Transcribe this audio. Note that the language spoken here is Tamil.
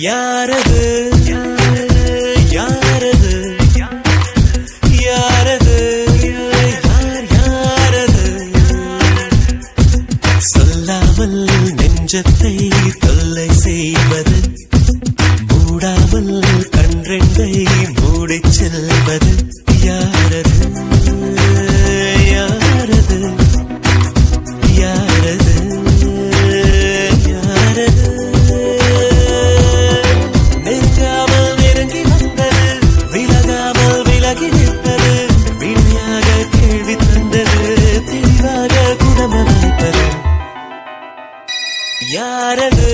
யாரது யாரது யாரது யாரது சொல்லாமல் நெஞ்சத்தை தொல்லை செய்வது மூடாமல் கன்றெண்டை மூடிச் செல்வது யாரது யாரது யாரது யாரது நெருங்காமல் நெருங்கி வந்தது விலகாமல் விலகி நிற்பது வினையாக கேள்வி தந்தது தெளிவாக குணமளிப்பது யாரது